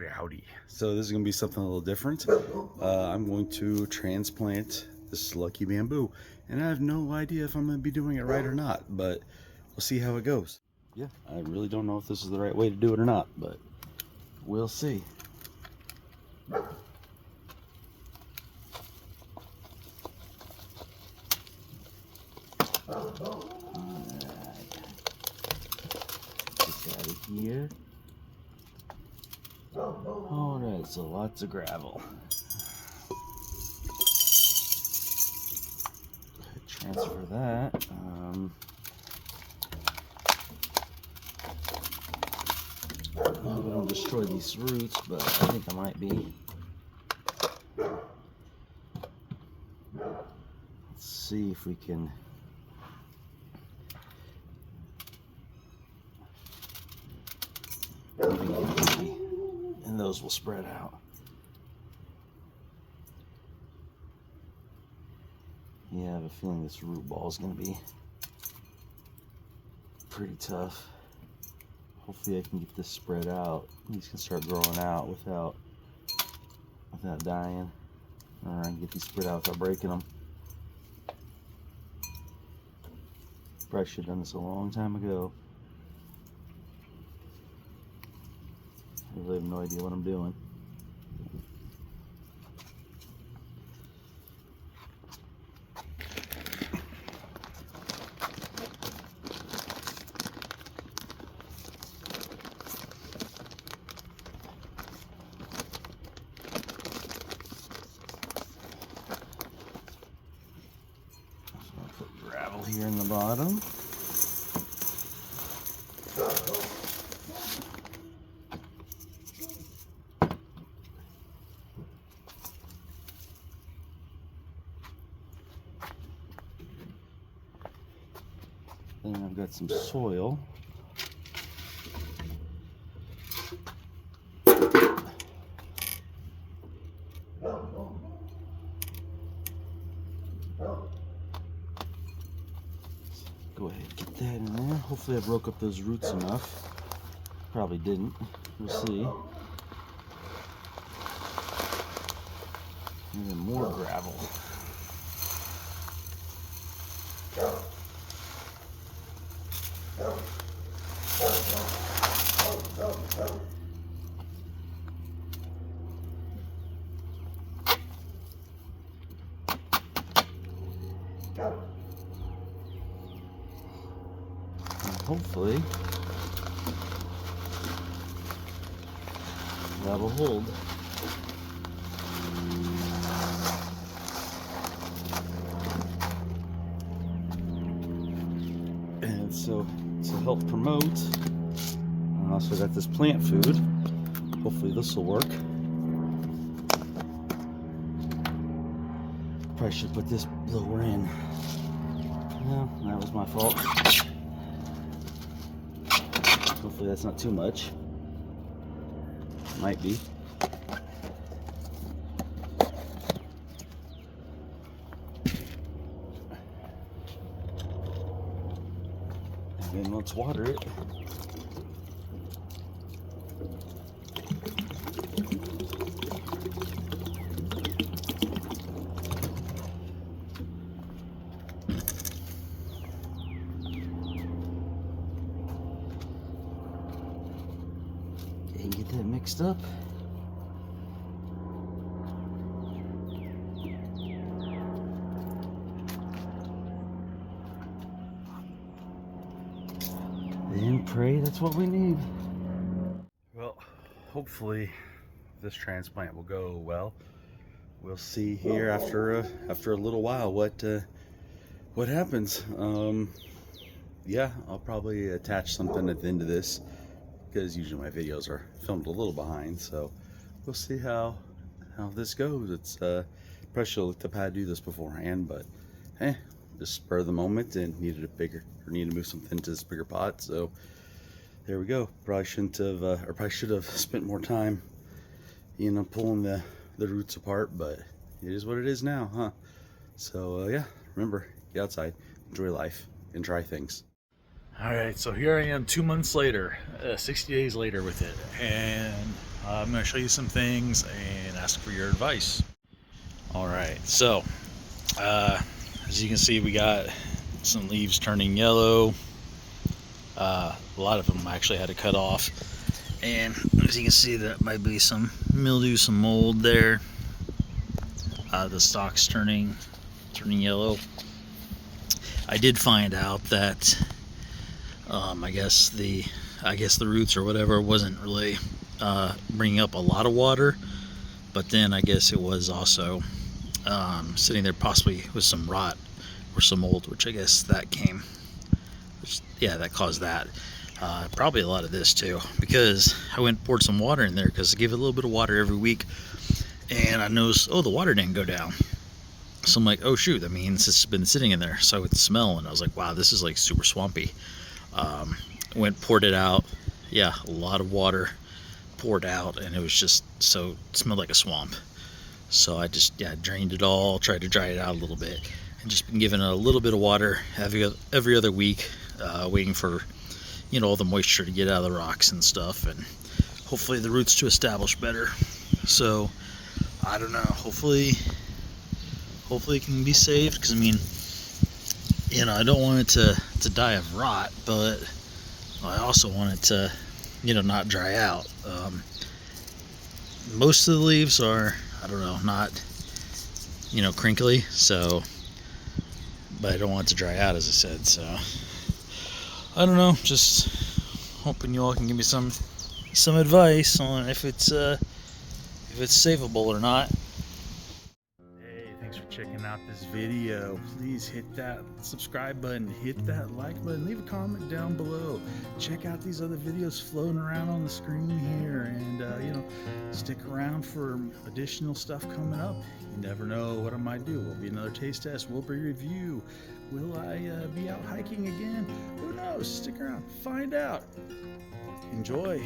Howdy. So this is going to be something a little different. I'm going to transplant this lucky bamboo, and I have no idea if I'm going to be doing it right or not, but we'll see how it goes. Yeah, I really don't know if this is the right way to do it or not, but we'll see. Alright, get this out of here. Alright, so lots of gravel. Transfer that. I'm not going to destroy these roots, but I think I might be. Let's see if we can. And those will spread out. Yeah, I have a feeling this root ball is going to be pretty tough. Hopefully I can get this spread out. These can start growing out without dying. Or I can get these spread out without breaking them. Probably should have done this a long time ago. I really have no idea what I'm doing. So I'll put gravel here in the bottom. Then I've got some soil. Go ahead and get that in there. Hopefully I broke up those roots enough. Probably didn't. We'll see. And then more gravel. And hopefully that'll hold. And so to help promote, I also got this plant food. Hopefully this will work. Probably should put this lower in. Well, that was my fault. Hopefully that's not too much. Might be. And then let's water it. And get that mixed up. And pray that's what we need. Well, hopefully this transplant will go well. We'll see here after a little while what happens. Yeah, I'll probably attach something at the end of this, because usually my videos are filmed a little behind, so we'll see how this goes. It's probably should have looked up how to do this beforehand, but just spur of the moment and needed to move something to this bigger pot, so there we go. Probably shouldn't have, or probably should have spent more time, pulling the roots apart, but it is what it is now, huh? So yeah, remember, get outside, enjoy life, and try things. All right, so here I am 2 months later, 60 days later with it, and I'm going to show you some things and ask for your advice. All right, so as you can see, we got some leaves turning yellow. A lot of them I actually had to cut off, and as you can see, that might be some mildew, some mold there. The stalks turning yellow. I did find out that I guess the roots or whatever wasn't really bringing up a lot of water, but then I guess it was also sitting there possibly with some rot or some mold, which I guess that came, that caused that. Probably a lot of this too, because I went and poured some water in there because I give it a little bit of water every week, and I noticed, oh, the water didn't go down. So I'm like, oh shoot, that means it's been sitting in there. So I could smell, and I was like, wow, this is like super swampy. Went, poured it out. Yeah, a lot of water poured out, and it was just so, it smelled like a swamp. So I just drained it all, tried to dry it out a little bit, and just been giving it a little bit of water every other week, waiting for all the moisture to get out of the rocks and stuff, and hopefully the roots to establish better. So I don't know, hopefully it can be saved, because I mean, I don't want it to die of rot, but I also want it to not dry out. Most of the leaves are, I don't know, not crinkly, so, but I don't want it to dry out, as I said. So I don't know, just hoping you all can give me some advice on if it's savable or not. Hey, thanks for checking out this video. Please hit that subscribe button, hit that like button, leave a comment down below. Check out these other videos floating around on the screen here, and stick around for additional stuff coming up. You never know what I might do. Will be another taste test, will be a review. Will I be out hiking again? Who knows? Stick around, find out. Enjoy.